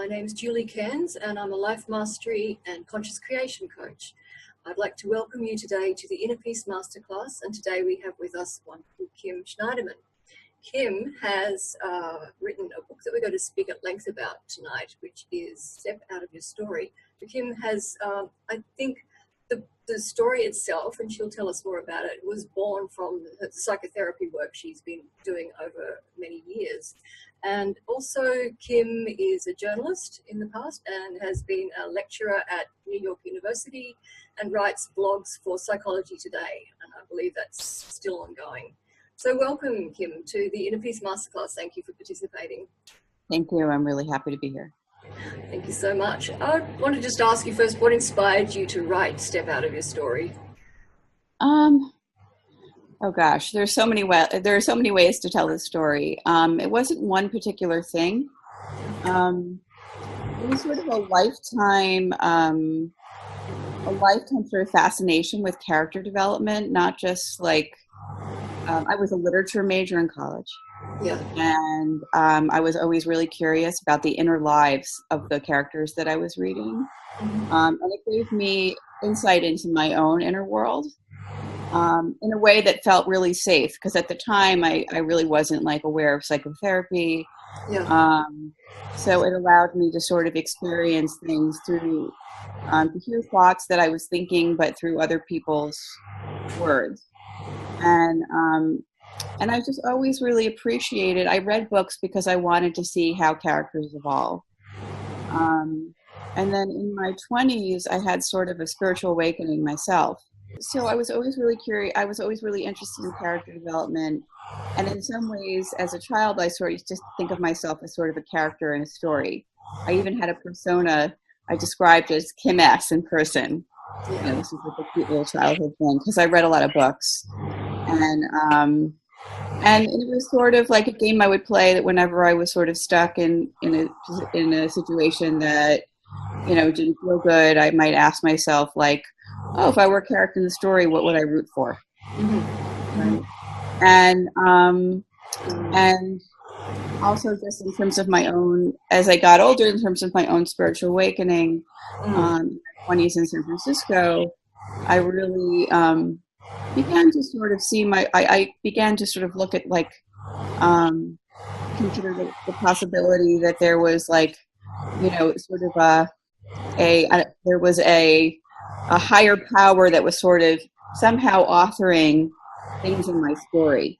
name is Julie Cairnes and I'm a life mastery and conscious creation coach. I'd like to welcome you today to the Inner Peace Masterclass, and today we have with us wonderful Kim Schneiderman. Kim has written a book that we're going to speak at length about tonight, which is Step Out of Your Story. But Kim has, I think, the story itself, and she'll tell us more about it, was born from the psychotherapy work she's been doing over many years. And also Kim is a journalist in the past and has been a lecturer at New York University and writes blogs for Psychology Today. And I believe that's still ongoing. So welcome, Kim, to the Inner Peace Masterclass. Thank you for participating. Thank you. I'm really happy to be here. Thank you so much. I want to just ask you first, what inspired you to write Step Out of Your Story? Oh gosh, there are so many ways to tell this story. It wasn't one particular thing. It was sort of a lifetime sort of fascination with character development, not just like, I was a literature major in college. Yeah. And I was always really curious about the inner lives of the characters that I was reading. And it gave me insight into my own inner world in a way that felt really safe, because at the time I really wasn't like aware of psychotherapy. Yeah. So it allowed me to sort of experience things through, to hear thoughts that I was thinking, but through other people's words. And I just always really appreciated, I read books because I wanted to see how characters evolve. And then in my 20s, I had sort of a spiritual awakening myself. So I was always really curious. I was always really interested in character development. And in some ways, as a child, I sort of just think of myself as sort of a character in a story. I even had a persona I described as Kim S in person. You know, this is like a cute little childhood thing, because I read a lot of books. And it was sort of like a game I would play that whenever I was sort of stuck in a situation that, you know, didn't feel good, I might ask myself, like, oh, if I were a character in the story, what would I root for? Right? And also just in terms of my own, as I got older, in terms of my own spiritual awakening, in my 20s in San Francisco, I really began to sort of see I began to sort of look at, like, consider the possibility that there was, like, you know, sort of there was a higher power that was sort of somehow authoring things in my story.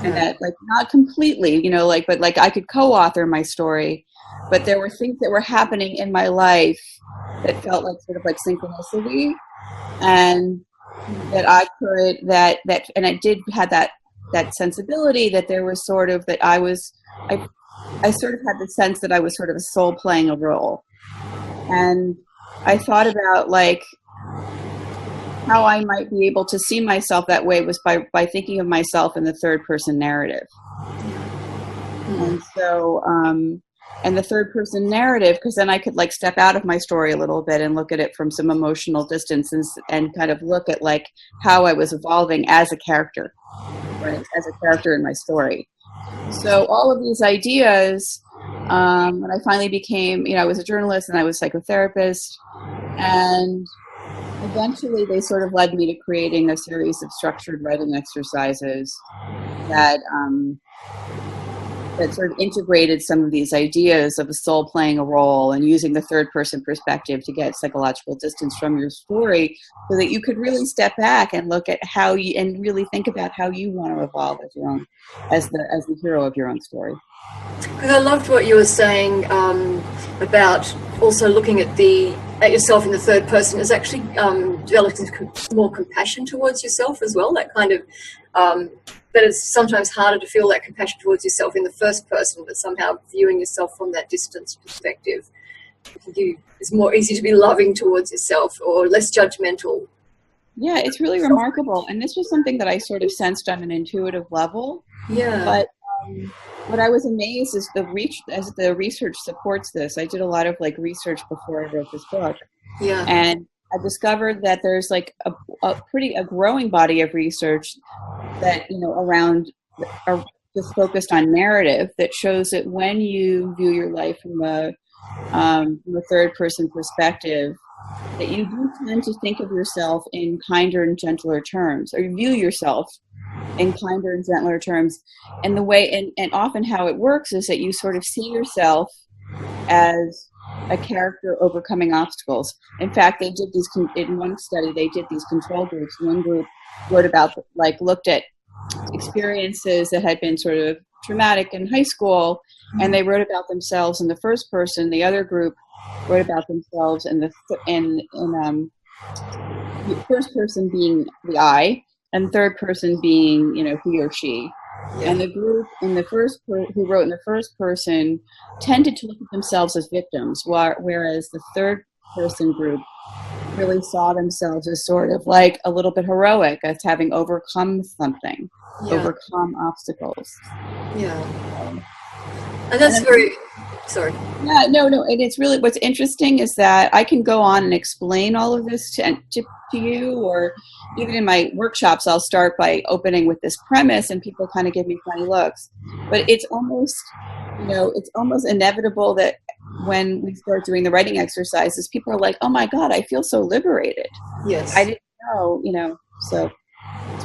And that, like, not completely, you know, like, but like I could co-author my story, but there were things that were happening in my life that felt like sort of like synchronicity, and that I could, and I did have that sensibility that there was sort of, that I sort of had the sense that I was sort of a soul playing a role. And I thought about, like, how I might be able to see myself that way was by thinking of myself in the third person narrative. And so, and the third person narrative, because then I could, like, step out of my story a little bit and look at it from some emotional distance and kind of look at, like, how I was evolving as a character, right? As a character in my story. So all of these ideas, when I finally became, you know, I was a journalist and I was a psychotherapist, and eventually they sort of led me to creating a series of structured writing exercises that sort of integrated some of these ideas of the soul playing a role and using the third person perspective to get psychological distance from your story, so that you could really step back and look at how you, and really think about how you want to evolve as your own, as the hero of your own story. Because I loved what you were saying about also looking at yourself in the third person as actually developing more compassion towards yourself as well. That kind of that it's sometimes harder to feel that compassion towards yourself in the first person, but somehow viewing yourself from that distance perspective, it's more easy to be loving towards yourself or less judgmental. Yeah, it's really remarkable. And this was something that I sort of sensed on an intuitive level. Yeah. But what I was amazed is as the research supports this. I did a lot of, like, research before I wrote this book. Yeah. And I discovered that there's, like, a growing body of research that, you know, around, are just focused on narrative, that shows that when you view your life from a from a third person perspective, that you do tend to think of yourself in kinder and gentler terms, or you view yourself in kinder and gentler terms. And the way, and often how it works is that you sort of see yourself as a character overcoming obstacles. In fact, they did these, in one study, they did these control groups. One group wrote about, like, looked at experiences that had been sort of traumatic in high school, and they wrote about themselves in the first person. The other group wrote about themselves in the first person being the I, and third person being, you know, he or she. Yeah. And the group in the who wrote in the first person tended to look at themselves as victims, whereas the third person group really saw themselves as sort of like a little bit heroic, as having overcome something, overcome obstacles. Yeah. And that's very, sorry. Yeah, no. And it's really, what's interesting is that I can go on and explain all of this to you, or even in my workshops, I'll start by opening with this premise and people kind of give me funny looks. But it's almost, you know, it's almost inevitable that when we start doing the writing exercises, people are like, oh my God, I feel so liberated. Yes. I didn't know, you know, so.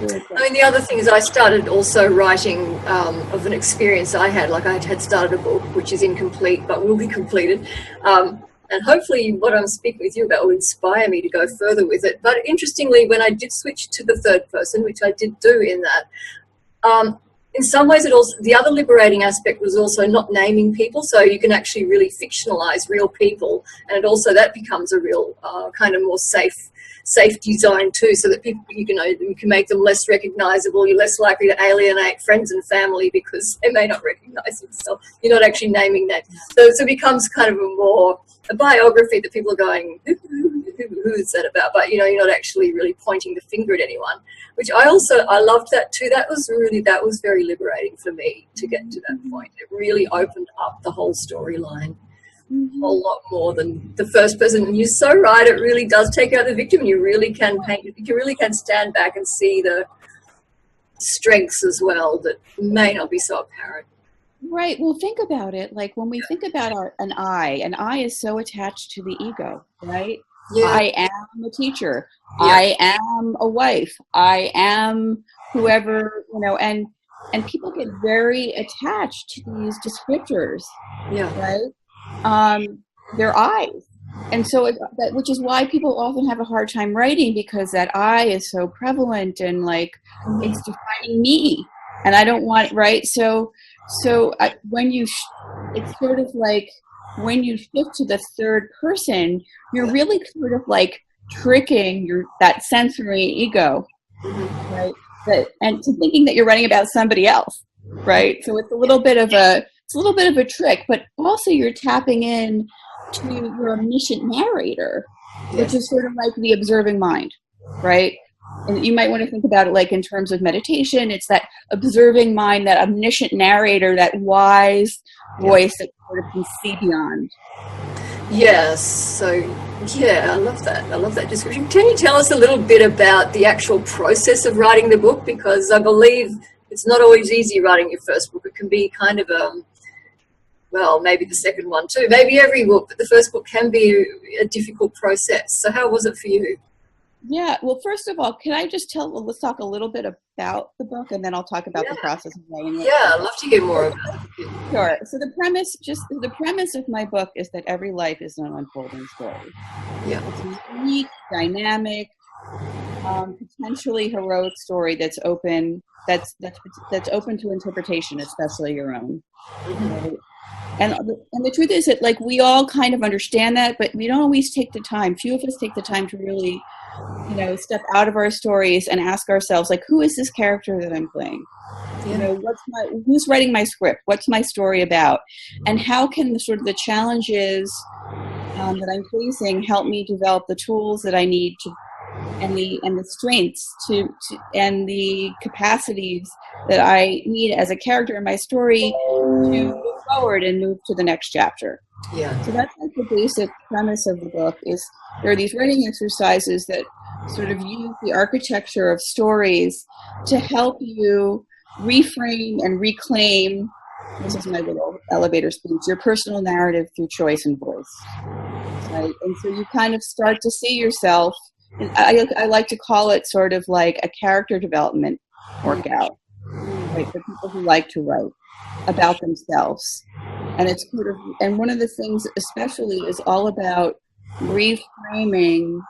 Really, I mean, the other thing is I started also writing of an experience I had. Like, I had started a book, which is incomplete, but will be completed. And hopefully what I'm speaking with you about will inspire me to go further with it. But interestingly, when I did switch to the third person, which I did do in that, in some ways, it also, the other liberating aspect was also not naming people. So you can actually really fictionalize real people. And it also, that becomes a real kind of more safety zone too, so that people, you can make them less recognizable. You're less likely to alienate friends and family because they may not recognize themselves. You're not actually naming that. So it becomes kind of a biography that people are going, who is that about? But, you know, you're not actually really pointing the finger at anyone, which I loved that too. That was very liberating for me to get to that point. It really opened up the whole storyline. A whole lot more than the first person. And you're so right, it really does take out the victim. You really can stand back and see the strengths as well that may not be so apparent. Right. Well, think about it. Like, when we think about an I is so attached to the ego, right? Yeah. I am a teacher. Yeah. I am a wife. I am whoever, you know, and people get very attached to these descriptors, right? Their eyes. And so which is why people often have a hard time writing, because that I is so prevalent, and like, it's defining me, and I don't want, right? So when it's sort of like, when you shift to the third person, you're really sort of like tricking that sensory ego, right? And to thinking that you're writing about somebody else, right? So it's a little bit of a trick, but also you're tapping in to your omniscient narrator, which is sort of like the observing mind, right? And you might want to think about it like in terms of meditation. It's that observing mind, that omniscient narrator, that wise voice that sort of can see beyond. Yes. So, yeah, I love that description. Can you tell us a little bit about the actual process of writing the book? Because I believe it's not always easy writing your first book. It can be kind of well, maybe the second one too, maybe every book, but the first book can be a difficult process. So how was it for you? Yeah, well, first of all, let's talk a little bit about the book, and then I'll talk about the process of writing it. Yeah, I'd love to hear more about it. Sure. So the premise of my book is that every life is an unfolding story. Yeah. It's a unique, dynamic, potentially heroic story that's open to interpretation, especially your own. Right? And the truth is that, like, we all kind of understand that, but we don't always take the time. Few of us take the time to really, you know, step out of our stories and ask ourselves, like, who is this character that I'm playing? Yeah. You know, who's writing my script? What's my story about? And how can the challenges that I'm facing help me develop the tools that I need to, and the strengths and the capacities that I need as a character in my story to move forward and move to the next chapter. Yeah. So that's like the basic premise of the book. Is there are these writing exercises that sort of use the architecture of stories to help you reframe and reclaim this is my little elevator speech, your personal narrative through choice and voice. Right? And so you kind of start to see yourself, and I like to call it sort of like a character development workout, right, for people who like to write about themselves. And it's sort of, and one of the things especially is all about reframing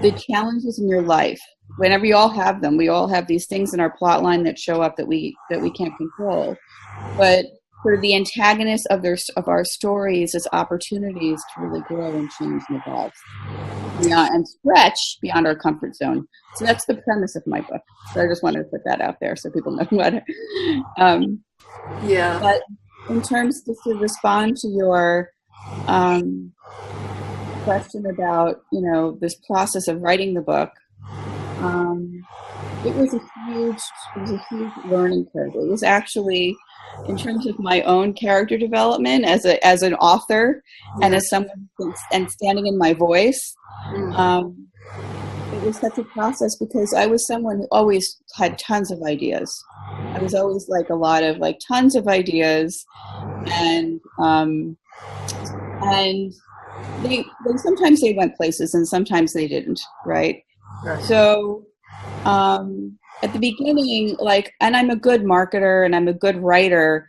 the challenges in your life. Whenever you all have them, we all have these things in our plot line that show up that we can't control. But sort of the antagonist of our stories is opportunities to really grow and change and evolve and stretch beyond our comfort zone. So that's the premise of my book. So I just wanted to put that out there so people know what. Yeah. But in terms to respond to your question about, you know, this process of writing the book, it was a huge learning curve. It was actually, in terms of my own character development as an author, and as someone and standing in my voice, it was such a process because I was someone who always had tons of ideas. I was always like a lot of like tons of ideas, and they sometimes they went places and sometimes they didn't, right? So at the beginning, like, and I'm a good marketer and I'm a good writer,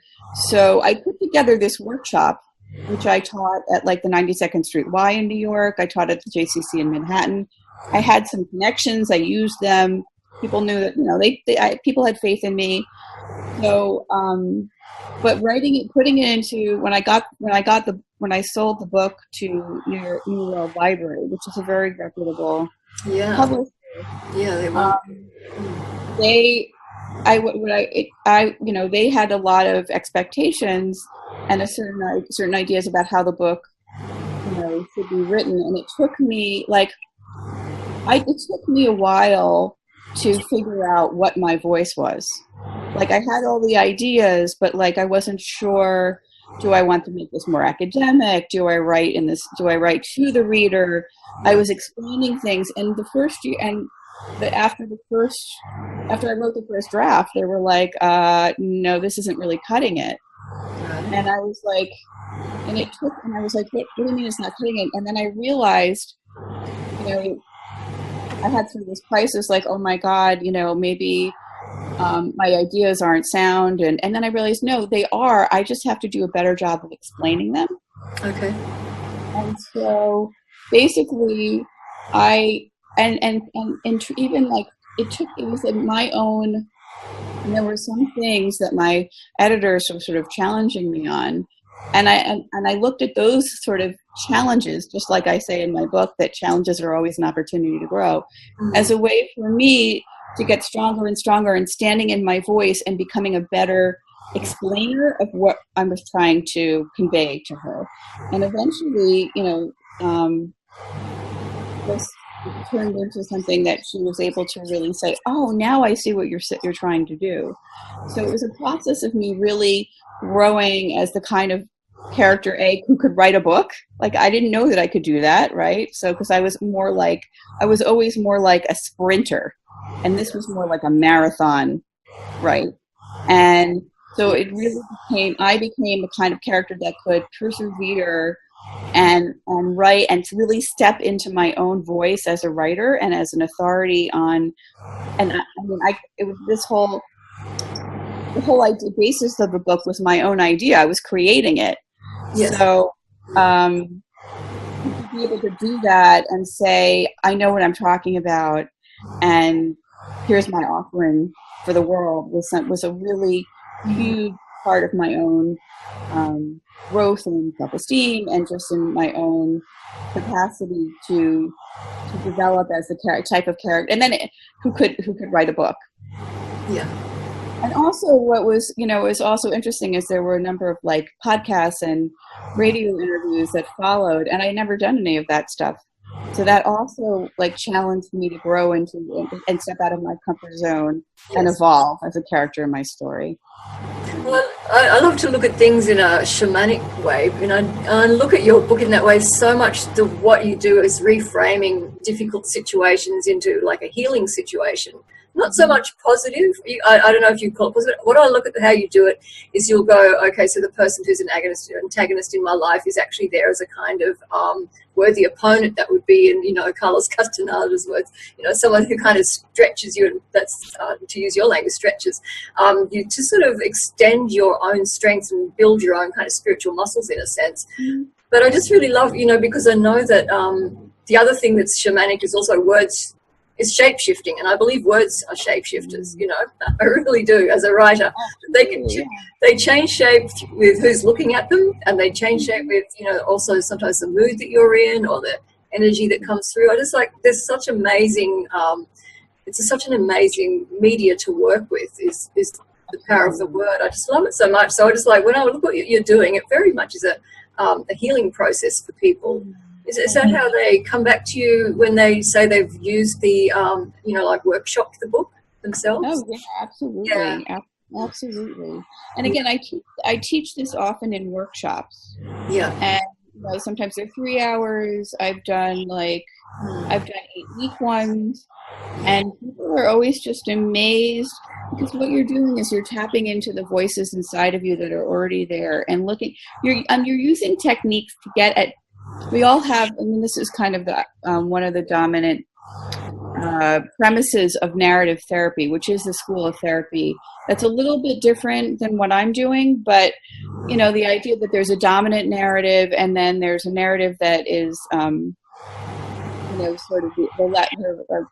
so I put together this workshop which I taught at like the 92nd Street Y in New York. I taught at the JCC in Manhattan. I had some connections. I used them. People knew that, you know, people had faith in me. So, but writing it, putting it into, when I sold the book to New World Library, which is a very reputable publisher. Yeah, they were. They had a lot of expectations and certain ideas about how the book, you know, should be written, and it took me a while to figure out what my voice was. Like, I had all the ideas, but like I wasn't sure, do I want to make this more academic? Do I write to the reader? I was explaining things, and the first year, and after I wrote the first draft, they were like, no, this isn't really cutting it. And I was like, and I was like, what do you mean it's not cutting it? And then I realized, you know, I had sort of this crisis, like, oh my God, you know, maybe my ideas aren't sound. And then I realized, no, they are. I just have to do a better job of explaining them. Okay. And so basically even like it was my own, and there were some things that my editors were sort of challenging me on. And I looked at those sort of challenges, just like I say in my book, that challenges are always an opportunity to grow, as a way for me to get stronger and stronger and standing in my voice and becoming a better explainer of what I was trying to convey to her. And eventually, you know, this turned into something that she was able to really say, oh, now I see what you're trying to do. So it was a process of me really growing as the kind of character A who could write a book. Like, I didn't know that I could do that, right? So, because I was always more like a sprinter, and this was more like a marathon, right? And so I became a kind of character that could persevere and write and to really step into my own voice as a writer and as an authority on, and the whole idea, basis of the book was my own idea. I was creating it. Yes. So to be able to do that and say, I know what I'm talking about, and here's my offering for the world was a really huge part of my own growth and self-esteem, and just in my own capacity to develop as the type of character, and then who could write a book. Yeah. And also, what was, you know, is also interesting is there were a number of like podcasts and radio interviews that followed, and I had never done any of that stuff. So that also like challenged me to grow and step out of my comfort zone and evolve as a character in my story. Well, I love to look at things in a shamanic way, and I look at your book in that way. So much what you do is reframing difficult situations into like a healing situation. not so much positive. I don't know if you call it positive. What I look at how you do it is you'll go, okay, so the person who's an antagonist in my life is actually there as a kind of worthy opponent. That would be in, Carlos Castaneda's words, someone who kind of stretches you, and that's, to use your language, stretches you to sort of extend your own strengths and build your own kind of spiritual muscles in a sense. But I just really love, because I know that the other thing that's shamanic is also words, is shape-shifting, and I believe words are shape-shifters, I really do as a writer. They change shape with who's looking at them, and they change shape with, also sometimes the mood that you're in or the energy that comes through. I just like, there's such amazing, it's such an amazing media to work with, is the power of the word. I just love it so much. So I just like, when I look at what you're doing, it very much is a healing process for people. Is that how they come back to you when they say they've used the, like workshopped the book themselves? Oh, yeah, absolutely. Yeah. Absolutely. And again, I teach this often in workshops. Yeah. And sometimes they're 3 hours. I've done 8-week ones. And people are always just amazed, because what you're doing is you're tapping into the voices inside of you that are already there, and you're using techniques to get at. We all have, this is kind of the one of the dominant premises of narrative therapy, which is the school of therapy. That's a little bit different than what I'm doing, but the idea that there's a dominant narrative, and then there's a narrative that is, sort of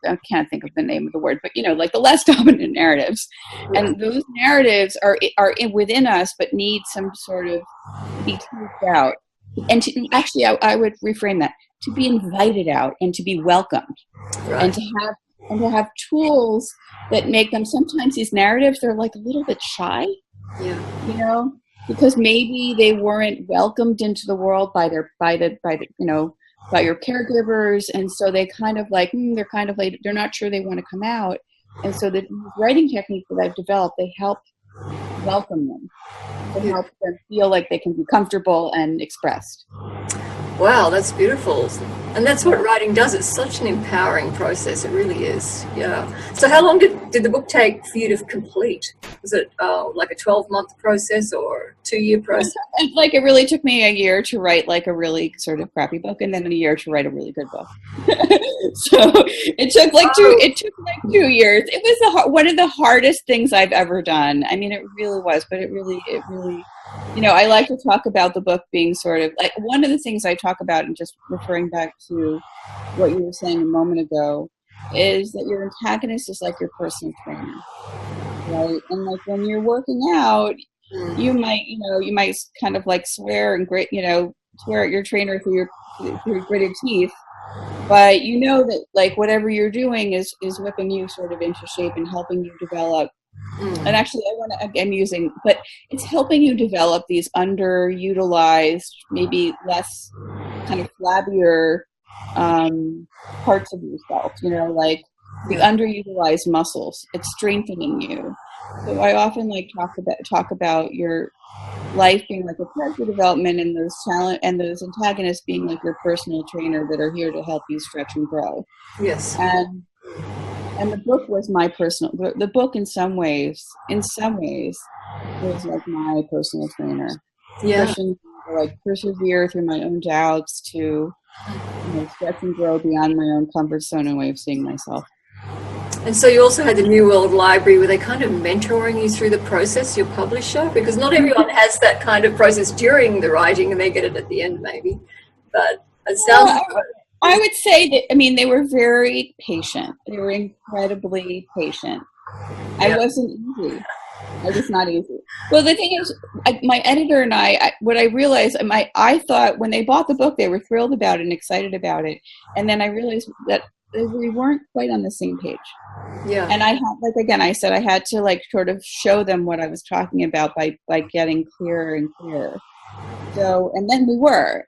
I can't think of the name of the word, but like the less dominant narratives, and those narratives are within us, but need some sort of be teased out. And actually, I would reframe that, to be invited out and to be welcomed, and to have tools that make them. Sometimes these narratives, they're like a little bit shy, because maybe they weren't welcomed into the world by your caregivers, and so they kind of like they're kind of like they're not sure they want to come out, and so the writing technique that I've developed, they help welcome them. To help them feel like they can be comfortable and expressed. Wow, that's beautiful. And that's what writing does. It's such an empowering process. It really is. Yeah. So how long did the book take for you to complete? Was it like a 12-month process or 2-year process? It really took me a year to write like a really sort of crappy book, and then a year to write a really good book. So it took like 2 years. It was one of the hardest things I've ever done. I mean, it really was, but it really, I like to talk about the book being sort of like one of the things I talk about, and just referring back to what you were saying a moment ago, is that your antagonist is like your personal trainer, right? And like when you're working out, you might kind of like swear at your trainer through your gritted teeth, but that like whatever you're doing is whipping you sort of into shape and helping you develop. And actually, but it's helping you develop these underutilized, maybe less kind of flabbier parts of yourself, like the underutilized muscles. It's strengthening you. So I often talk about your life being like a character development, and those antagonists being like your personal trainer that are here to help you stretch and grow. Yes. And the book was my personal. The book, in some ways, was like my personal trainer. Yeah. Pushing to like persevere through my own doubts, to stretch and grow beyond my own comfort zone and way of seeing myself. And so you also had the New World Library, where they kind of mentoring you through the process, your publisher, because not everyone has that kind of process during the writing, and they get it at the end maybe. But it sounds I would say that, they were very patient. They were incredibly patient. I wasn't easy. I was not easy. Well, the thing is, my editor and what I realized, I thought when they bought the book, they were thrilled about it and excited about it. And then I realized that we weren't quite on the same page. Yeah. And I had, I said, I had to sort of show them what I was talking about by getting clearer and clearer. So, and then we were.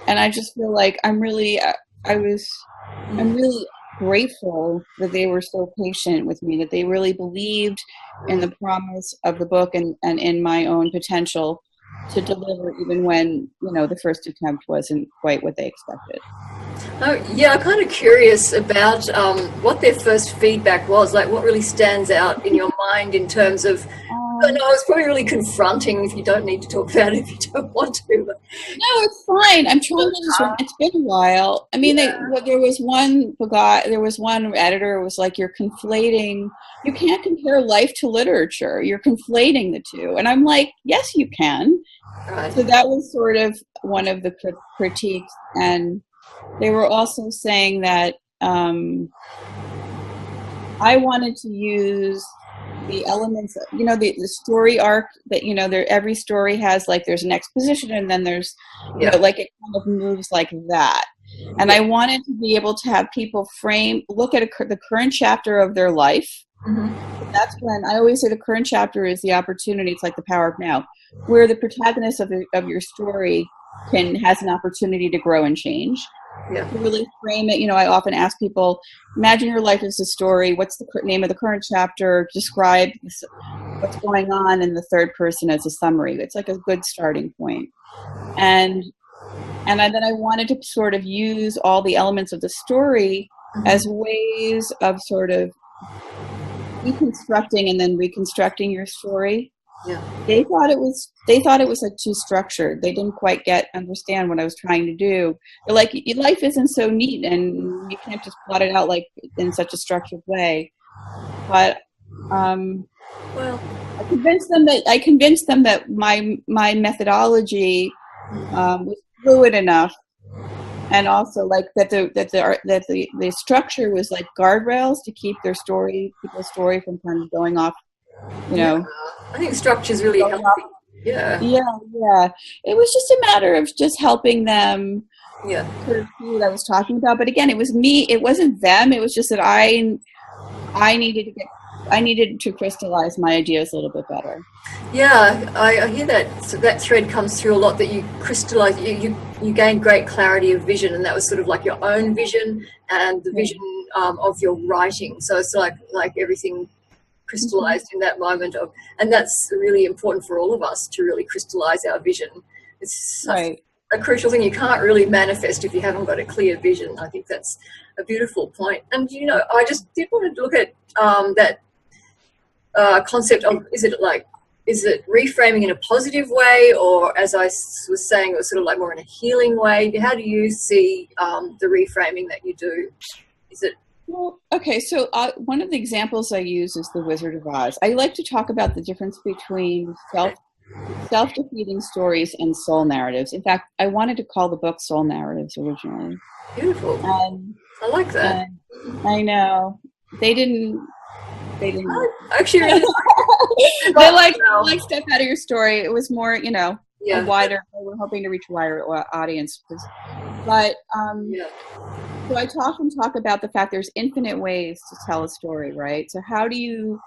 And I just feel like I'm really grateful that they were so patient with me, that they really believed in the promise of the book and in my own potential. to deliver, even when, you know, the first attempt wasn't quite what they expected. Oh, yeah, I'm kind of curious about what their first feedback was, like what really stands out in your mind in terms of, I know it's probably really confronting if you don't need to talk about it if you don't want to. But. No, it's fine. I'm trying to just, it's been a while. I mean, there was one editor who was like, you're conflating, you can't compare life to literature. You're conflating the two. And I'm like, yes, you can. Right. So that was sort of one of the critiques. And they were also saying that I wanted to use the elements, you know, the story arc that, you know, every story has, like, there's an exposition and then there's, you know, like it kind of moves like that. And I wanted to be able to have people look at the current chapter of their life. Mm-hmm. That's when I always say the current chapter is the opportunity. It's like the power of now, where the protagonist of your story has an opportunity to grow and change. Yeah. To really frame it, you know, I often ask people, imagine your life as a story. What's the name of the current chapter? Describe what's going on in the third person as a summary. It's like a good starting point. And then I wanted to sort of use all the elements of the story as ways of sort of deconstructing and then reconstructing your story. Yeah. They thought it was like too structured. They didn't quite understand what I was trying to do. They're like, your life isn't so neat and you can't just plot it out like in such a structured way. But well, I convinced them that my methodology was fluid enough, and also like that the structure was like guardrails to keep people's story from kind of going off. You know, I think structure is really healthy. Yeah. It was just a matter of just helping them. Yeah. Sort of see what I was talking about, but again, it was me. It wasn't them. It was just that I needed to crystallize my ideas a little bit better. Yeah, I hear that. So that thread comes through a lot. That you crystallize. You gain great clarity of vision, and that was sort of like your own vision and the vision of your writing. So it's like everything crystallized in that moment and that's really important for all of us to really crystallize our vision. It's such a crucial thing. You can't really manifest if you haven't got a clear vision. I think that's a beautiful point. And you know, I just did want to look at that concept of is it reframing in a positive way, or as I was saying, it was sort of like more in a healing way? How do you see the reframing that you do? Is it? Well, okay, so one of the examples I use is The Wizard of Oz. I like to talk about the difference between self-defeating stories and soul narratives. In fact, I wanted to call the book Soul Narratives originally. Beautiful. I like that. I know. They didn't. Actually, really they like step out of your story. It was more, you know, a wider. We're hoping to reach a wider audience, but so I often talk about the fact there's infinite ways to tell a story, right? So how do you,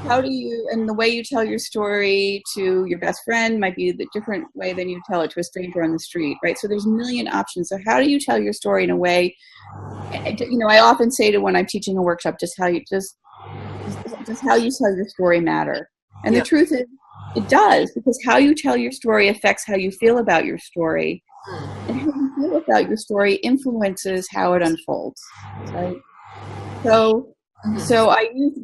and the way you tell your story to your best friend might be the different way than you tell it to a stranger on the street, right? So there's a million options. So how do you tell your story in a way, you know, I often say to when I'm teaching a workshop, just how you tell your story matter. And the truth is, it does, because how you tell your story affects how you feel about your story. And how you feel about your story influences how it unfolds, right? So I use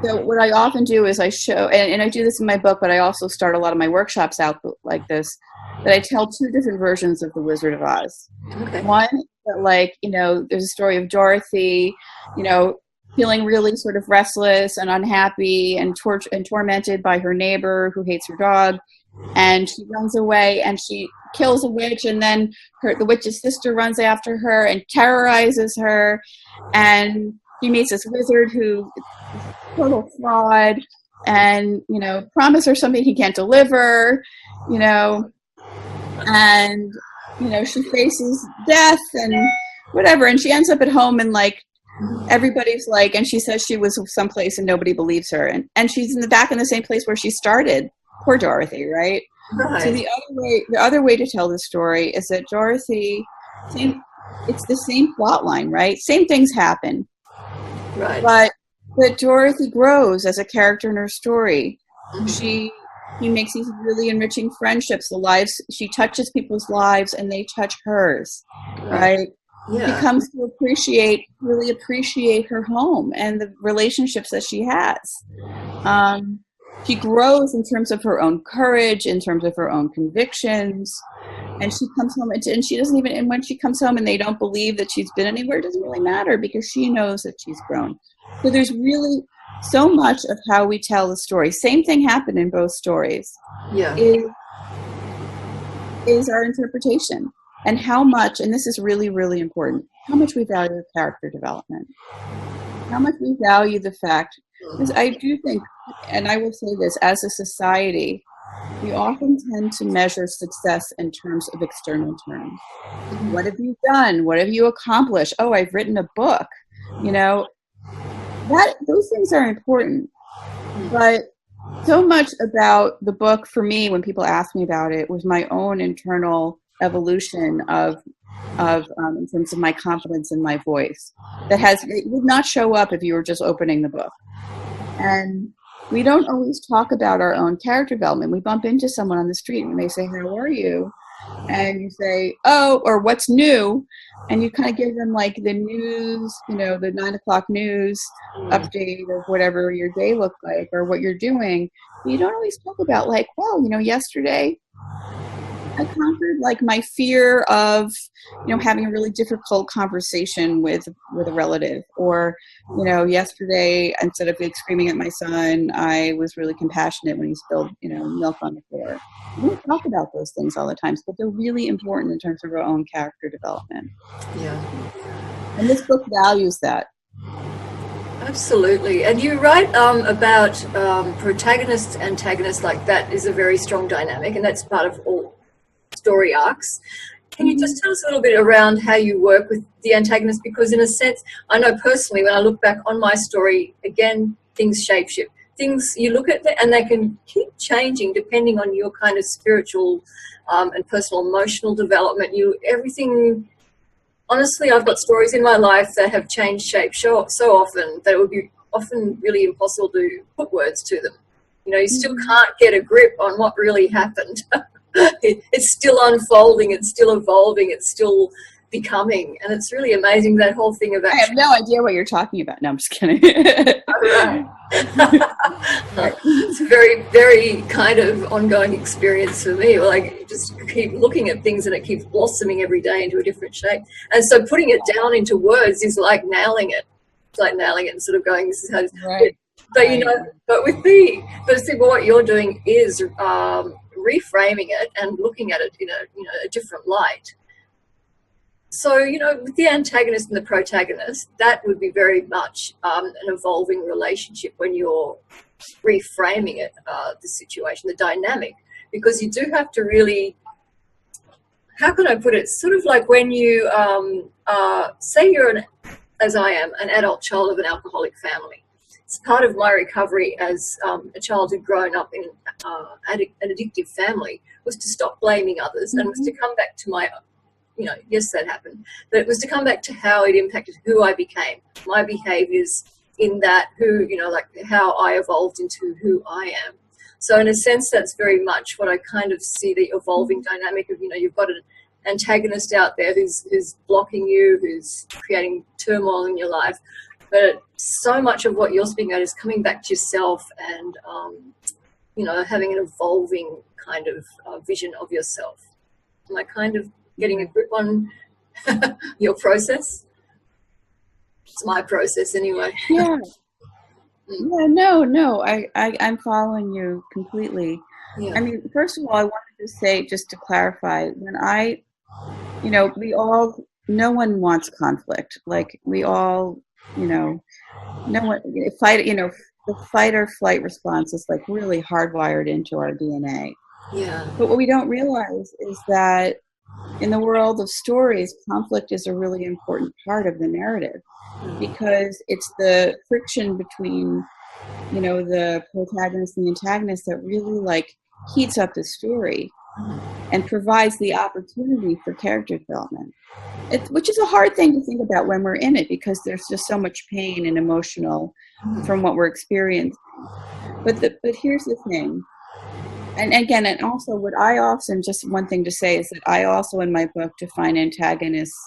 so what I often do is I show, and I do this in my book, but I also start a lot of my workshops out like this, that I tell two different versions of The Wizard of Oz. Okay. One, that, like, you know, there's a story of Dorothy, you know, feeling really sort of restless and unhappy and tormented by her neighbor who hates her dog. And she runs away and she kills a witch, and then the witch's sister runs after her and terrorizes her, and he meets this wizard who is a total fraud and, you know, promise her something he can't deliver, you know, and, you know, she faces death and whatever, and she ends up at home and, like, everybody's like, and she says she was someplace and nobody believes her, and she's back in the same place where she started. Poor Dorothy, right? So the other way to tell the story is that Dorothy, it's the same plot line, right? Same things happen, right? But Dorothy grows as a character in her story. Mm-hmm. She makes these really enriching friendships. She touches people's lives and they touch hers, right? Yeah. She comes to really appreciate her home and the relationships that she has. She grows in terms of her own courage, in terms of her own convictions. And she comes home and she doesn't even, and when she comes home and they don't believe that she's been anywhere, it doesn't really matter because she knows that she's grown. So there's really so much of how we tell the story. Same thing happened in both stories. Yeah. Is our interpretation and how much, and this is really, really important, how much we value character development. How much we value the fact, because I do think, and I will say this, as a society, we often tend to measure success in terms of external terms. What have you done? What have you accomplished? Oh, I've written a book. You know, those things are important. But so much about the book for me, when people ask me about it, was my own internal evolution of in terms of my confidence in my voice. It would not show up if you were just opening the book. And we don't always talk about our own character development. We bump into someone on the street and they say, how are you? And you say, oh, or what's new? And you kind of give them like the news, you know, the 9 o'clock news update of whatever your day looked like or what you're doing. But you don't always talk about like, well, you know, yesterday I conquered like my fear of, you know, having a really difficult conversation with a relative, or, you know, yesterday, instead of like screaming at my son, I was really compassionate when he spilled, you know, milk on the floor. We don't talk about those things all the time, but they're really important in terms of our own character development. Yeah. And this book values that. Absolutely. And you write about protagonist, antagonist, like that is a very strong dynamic, and that's part of all story arcs. Can you just tell us a little bit around how you work with the antagonist? Because in a sense, I know personally when I look back on my story, again, things shapeshift. Things you look at and they can keep changing depending on your kind of spiritual and personal emotional development. Everything. Honestly, I've got stories in my life that have changed shape so often that it would be often really impossible to put words to them. You know, you still can't get a grip on what really happened. It's still unfolding, it's still evolving, it's still becoming, and it's really amazing, that whole thing of actually... I have no idea what you're talking about. No, I'm just kidding. Right. It's a very, very kind of ongoing experience for me. Like, just keep looking at things and it keeps blossoming every day into a different shape. And so putting it down into words is like nailing it. It's like nailing it and sort of going, this is how it's... Right. But, you know, but what you're doing is reframing it and looking at it in a different light. So, you know, with the antagonist and the protagonist, that would be very much an evolving relationship when you're reframing it, the situation, the dynamic, because you do have to really, how can I put it, sort of like when you, say you're, as I am, an adult child of an alcoholic family. It's part of my recovery as a child who'd grown up in an addictive family was to stop blaming others and was to come back to my, you know, yes, that happened, but it was to come back to how it impacted who I became, my behaviors in that, who, you know, like how I evolved into who I am. So in a sense, that's very much what I kind of see, the evolving dynamic of, you know, you've got an antagonist out there who's blocking you, who's creating turmoil in your life. But so much of what you're speaking about is coming back to yourself and, you know, having an evolving kind of vision of yourself. Am I kind of getting a grip on your process? It's my process anyway. Yeah. Yeah, no, I'm following you completely. Yeah. I mean, first of all, I wanted to say, just to clarify, when you know, no one wants conflict. Like, we all, you know, no one fight, you know, the fight or flight response is like really hardwired into our DNA. Yeah. But what we don't realize is that in the world of stories, conflict is a really important part of the narrative, because it's the friction between, you know, the protagonist and the antagonist that really like heats up the story and provides the opportunity for character development. Which is a hard thing to think about when we're in it, because there's just so much pain and emotional from what we're experiencing. But here's the thing. And again, and also what I often, just one thing to say is that I also in my book define antagonists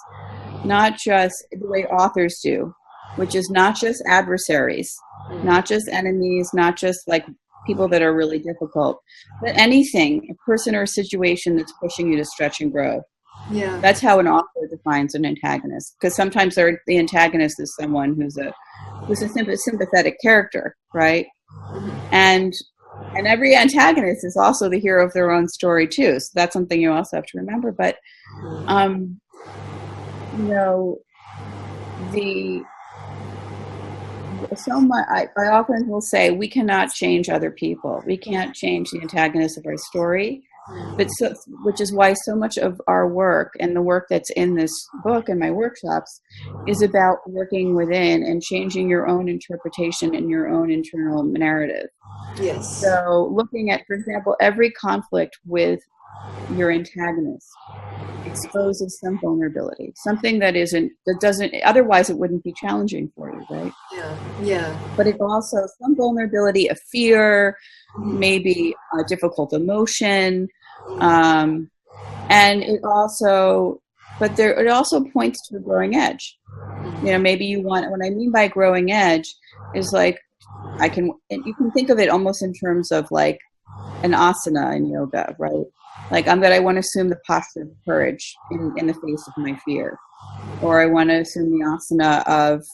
not just the way authors do, which is not just adversaries, not just enemies, not just like people that are really difficult, but anything, a person or a situation that's pushing you to stretch and grow. Yeah. That's how an author defines an antagonist, because sometimes the antagonist is someone who's a sympathetic character, right? And every antagonist is also the hero of their own story too. So that's something you also have to remember. But you know, so much. I often will say we cannot change other people. We can't change the antagonist of our story. But which is why so much of our work and the work that's in this book and my workshops is about working within and changing your own interpretation and your own internal narrative. Yes. So looking at, for example, every conflict with your antagonist exposes some vulnerability, something that doesn't, otherwise it wouldn't be challenging for you, right? Yeah. But it also, some vulnerability of fear, maybe a difficult emotion, and it also points to a growing edge. You know, maybe you want, what I mean by growing edge is like, you can think of it almost in terms of like an asana in yoga, right? Like I want to assume the posture of courage in the face of my fear, or I want to assume the asana of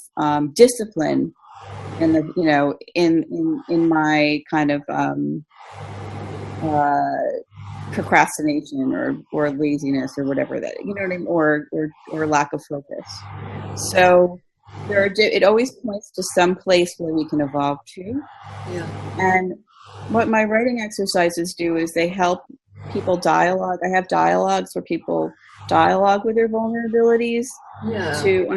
discipline, and the, you know, in my kind of procrastination or laziness or whatever that, you know what I mean, or lack of focus. So it always points to some place where we can evolve to. Yeah. And what my writing exercises do is they help people dialogue. I have dialogues where people dialogue with their vulnerabilities to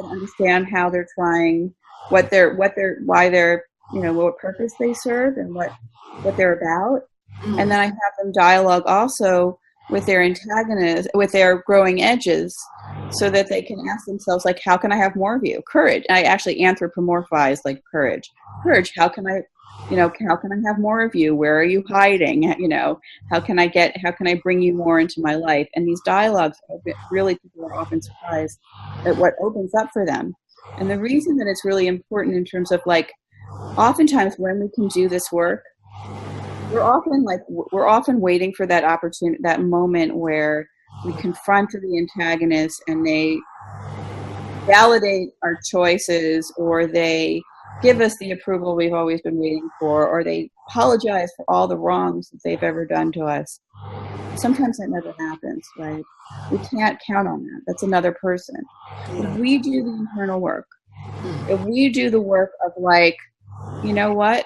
understand how they're trying, why they're, you know, what purpose they serve and what they're about. And then I have them dialogue also with their antagonists, with their growing edges, so that they can ask themselves, like, how can I have more of you? Courage. I actually anthropomorphize like courage. How can I have more of you? Where are you hiding? You know, how can I bring you more into my life? And these dialogues, really, people are often surprised at what opens up for them. And the reason that it's really important in terms of like, oftentimes when we can do this work, we're often waiting for that opportunity, that moment where we confront the antagonist and they validate our choices, or they give us the approval we've always been waiting for, or they apologize for all the wrongs that they've ever done to us. Sometimes that never happens, right? We can't count on that. That's another person. If we do the internal work, if we do the work of like, you know what?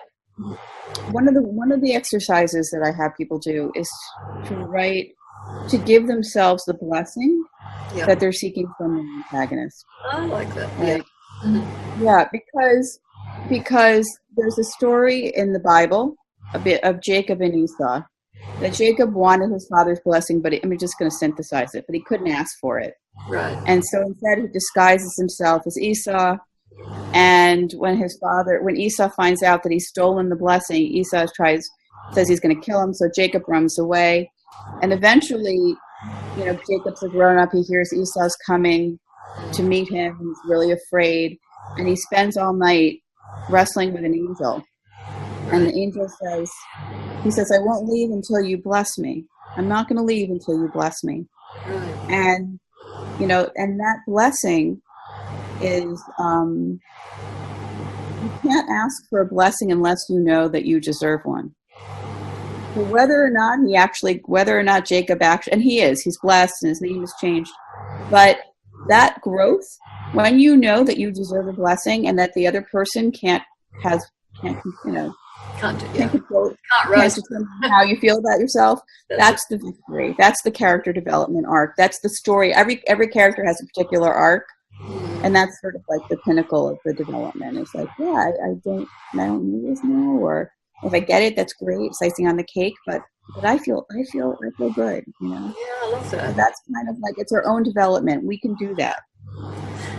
One of the exercises that I have people do is to give themselves the blessing that they're seeking from the antagonist. I like that. Right? Yeah, because there's a story in the Bible a bit of Jacob and Esau, that Jacob wanted his father's blessing, but I'm just going to synthesize it, but he couldn't ask for it. Right. And so instead he disguises himself as Esau. And when Esau finds out that he's stolen the blessing, Esau says he's going to kill him. So Jacob runs away. And eventually, you know, Jacob's a grown up. He hears Esau's coming to meet him. He's really afraid. And he spends all night wrestling with an angel. And the angel says, I won't leave until you bless me. I'm not going to leave until you bless me. Right. And, you know, and that blessing is, you can't ask for a blessing unless you know that you deserve one. So whether or not Jacob actually, and he's blessed and his name is changed, but that growth, when you know that you deserve a blessing and that the other person can't control, can't determine how you feel about yourself, that's the victory. That's the character development arc. That's the story. Every character has a particular arc. And that's sort of like the pinnacle of the development. It's like, I don't need this now, or if I get it, that's great. It's icing on the cake, but I feel good, you know? Yeah, I love that. So that's kind of like, it's our own development. We can do that.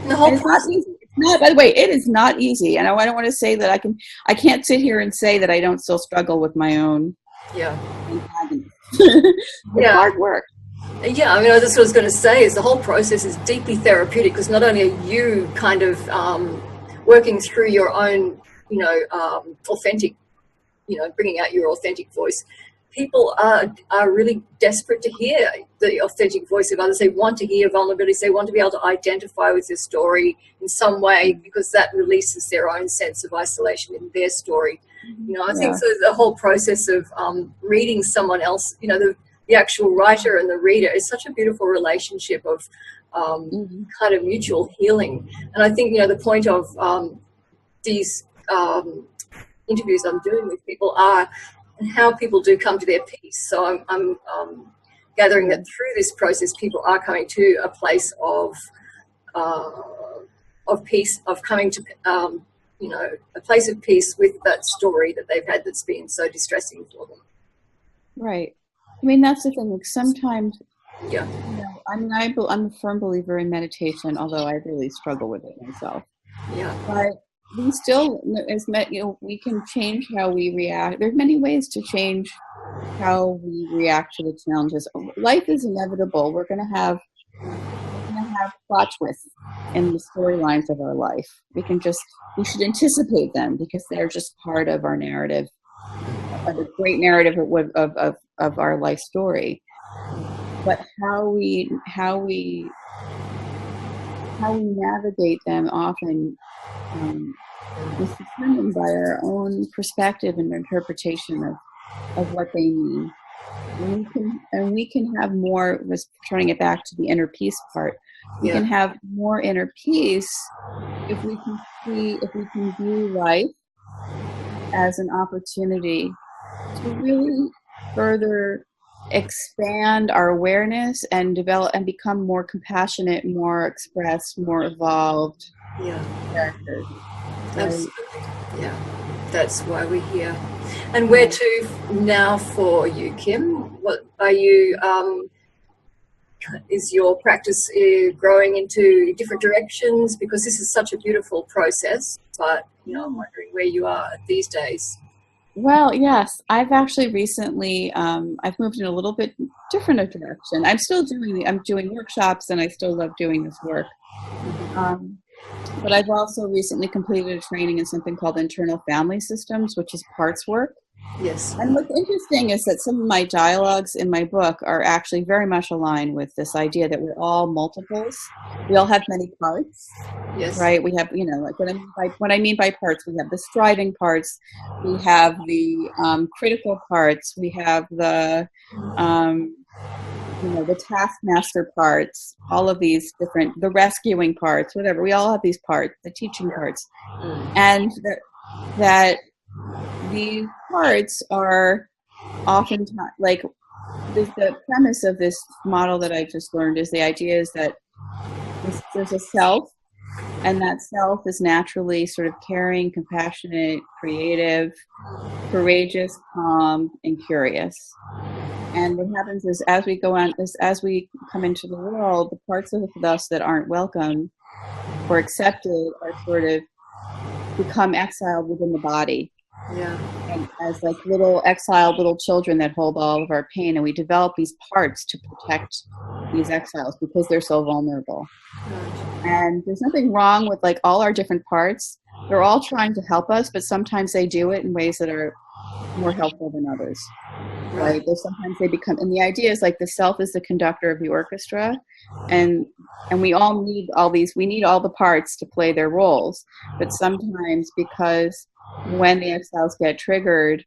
And the whole it's not easy. It's not, by the way, it is not easy. And I don't want to say that I can't sit here and say that I don't still struggle with my own Yeah. antagonist. It's Yeah. hard work. Yeah, I mean, that's what I was going to say is the whole process is deeply therapeutic because not only are you kind of working through your own, authentic, bringing out your authentic voice, people are really desperate to hear the authentic voice of others. They want to hear vulnerabilities. They want to be able to identify with your story in some way because that releases their own sense of isolation in their story. I think so the whole process of reading someone else, the actual writer and the reader is such a beautiful relationship of kind of mutual healing. And I think, the point of these interviews I'm doing with people are and how people do come to their peace. So I'm gathering that through this process, people are coming to a place of peace, of coming to, a place of peace with that story that they've had that's been so distressing for them. Right. I mean, that's the thing. Like sometimes, yeah. I'm a firm believer in meditation, although I really struggle with it myself. Yeah. But we still, we can change how we react. There's many ways to change how we react to the challenges. Life is inevitable. We're going to have plot twists in the storylines of our life. We should anticipate them because they're just part of our narrative, of the great narrative of our life story. But how we navigate them often is determined by our own perspective and interpretation of what they mean. And we can have more, turning it back to the inner peace part, we can have more inner peace if we can view life as an opportunity to really further expand our awareness and develop and become more compassionate, more expressed, more evolved characters. Absolutely. Yeah, that's why we're here. And where to now for you, Kim? What are you? Is your practice growing into different directions? Because this is such a beautiful process, but I'm wondering where you are these days. Well, yes, I've actually recently, I've moved in a little bit different a direction. I'm doing workshops and I still love doing this work. But I've also recently completed a training in something called internal family systems, which is parts work. Yes. And what's interesting is that some of my dialogues in my book are actually very much aligned with this idea that we're all multiples. We all have many parts. Yes. Right? We have, like what I mean by parts, we have the striving parts, we have the critical parts, we have the the taskmaster parts, all of these different, the rescuing parts, whatever. We all have these parts, the teaching parts, and that these parts are often like the premise of this model that I just learned is the idea is that there's a self, and that self is naturally sort of caring, compassionate, creative, courageous, calm, and curious. And what happens is as we come into the world, the parts of us that aren't welcome or accepted are sort of become exiled within the body. Yeah. And as like exiled little children that hold all of our pain, and we develop these parts to protect these exiles because they're so vulnerable. And there's nothing wrong with like all our different parts. They're all trying to help us, but sometimes they do it in ways that are more helpful than others. Right? Sometimes they become, and the idea is like the self is the conductor of the orchestra, and we all need we need all the parts to play their roles. But sometimes, because when the exiles get triggered,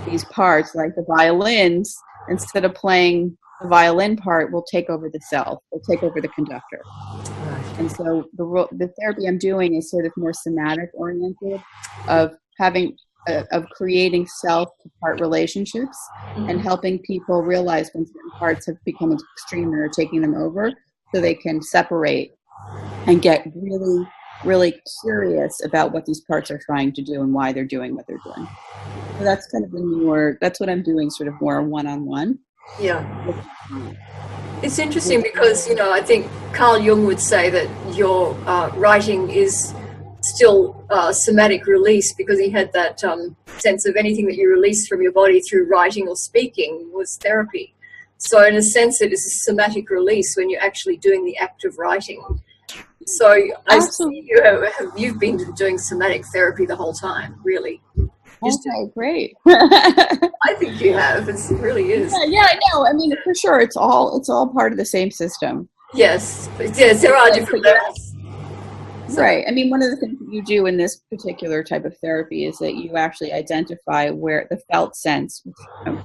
these parts, like the violins, instead of playing the violin part, will take over the self, will take over the conductor. And so the therapy I'm doing is sort of more somatic oriented, of creating self to part relationships and helping people realize when certain parts have become extreme or taking them over, so they can separate and get really, really curious about what these parts are trying to do and why they're doing what they're doing. So that's kind of that's what I'm doing, sort of more one-on-one. Yeah. It's interesting because, I think Carl Jung would say that your writing is still somatic release, because he had that sense of anything that you release from your body through writing or speaking was therapy. So in a sense, it is a somatic release when you're actually doing the act of writing. So I see you've been doing somatic therapy the whole time, really. Okay, great. I think you have. It really is. Yeah, I know. I mean, for sure, it's all part of the same system. Yes, there are different levels. Right. I mean, one of the things that you do in this particular type of therapy is that you actually identify where the felt sense, which I'm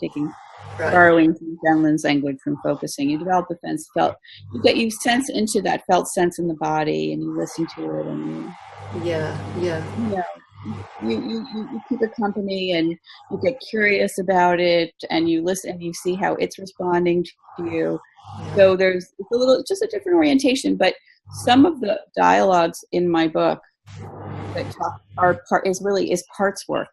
borrowing from Denlin's language from focusing. You develop the you sense into that felt sense in the body, and you listen to it, and you keep it company, and you get curious about it, and you listen, and you see how it's responding to you. So it's just a different orientation, but some of the dialogues in my book that is parts work.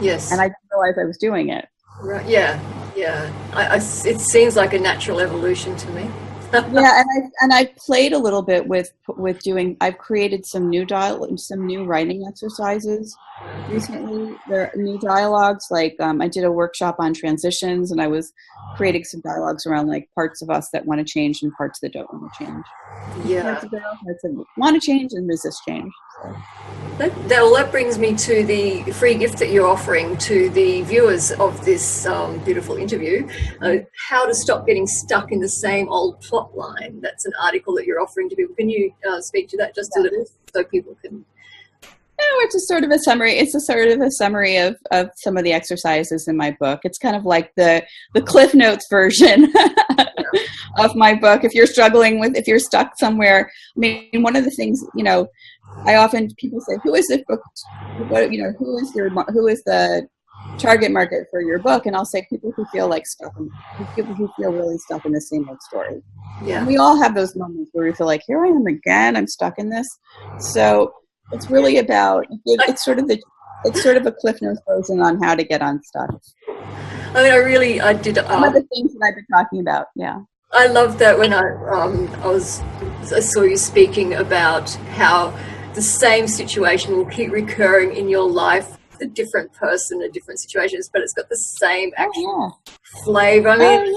Yes. And I didn't realize I was doing it. Right. Yeah. It seems like a natural evolution to me. Yeah, and I played a little bit with doing. I've created some new writing exercises recently. There are new dialogues, like I did a workshop on transitions, and I was creating some dialogues around like parts of us that want to change and parts that don't want to change. Yeah, parts that want to change and resist change. So. That brings me to the free gift that you're offering to the viewers of this beautiful interview, How to Stop Getting Stuck in the Same Old Plot Line. That's an article that you're offering to people. Can you speak to that just a little so people can... It's a sort of a summary. It's a sort of a summary of some of the exercises in my book. It's kind of like the Cliff Notes version of my book. If you're stuck somewhere, I mean, one of the things, people say, who is this book? Who is the target market for your book? And I'll say people who feel like people who feel really stuck in the same old story. Yeah. And we all have those moments where we feel like, here I am again, I'm stuck in this. So it's really about, it's sort of a Cliff Notes version on how to get unstuck. I mean, I did. Some of the things that I've been talking about, yeah. I loved that when I saw you speaking about how the same situation will keep recurring in your life, a different person, in different situations, but it's got the same actual flavor. I mean,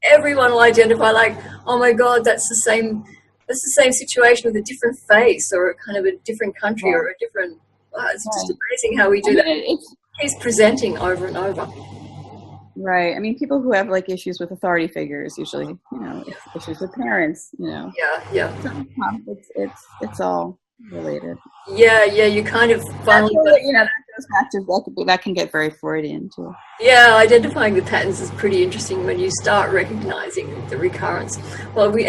everyone will identify like, oh my God, that's the same situation with a different face, or a kind of a different country, or a different. It's just amazing how we do that. It keeps presenting over and over. Right. I mean, people who have like issues with authority figures, usually, issues with parents, Yeah. It's all related. Yeah. You kind of finally. That goes back to that can get very Freudian too. Yeah, identifying the patterns is pretty interesting when you start recognizing the recurrence. Well, we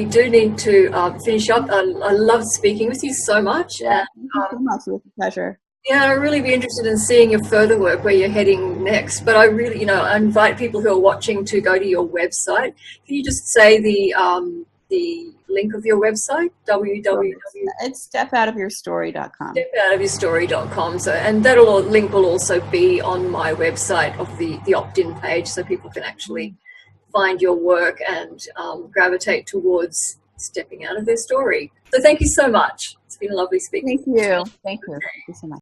do need to finish up. I love speaking with you so much. Yeah, thank you so much. It was a pleasure. Yeah, I'd really be interested in seeing your further work, where you're heading next. But I really, I invite people who are watching to go to your website. Can you just say the link of your website? It's stepoutofyourstory.com. Stepoutofyourstory.com. So, and link will also be on my website of the opt-in page, so people can actually find your work and gravitate towards stepping out of their story. So thank you so much. It's been lovely speaking. Thank you. Thank you so much.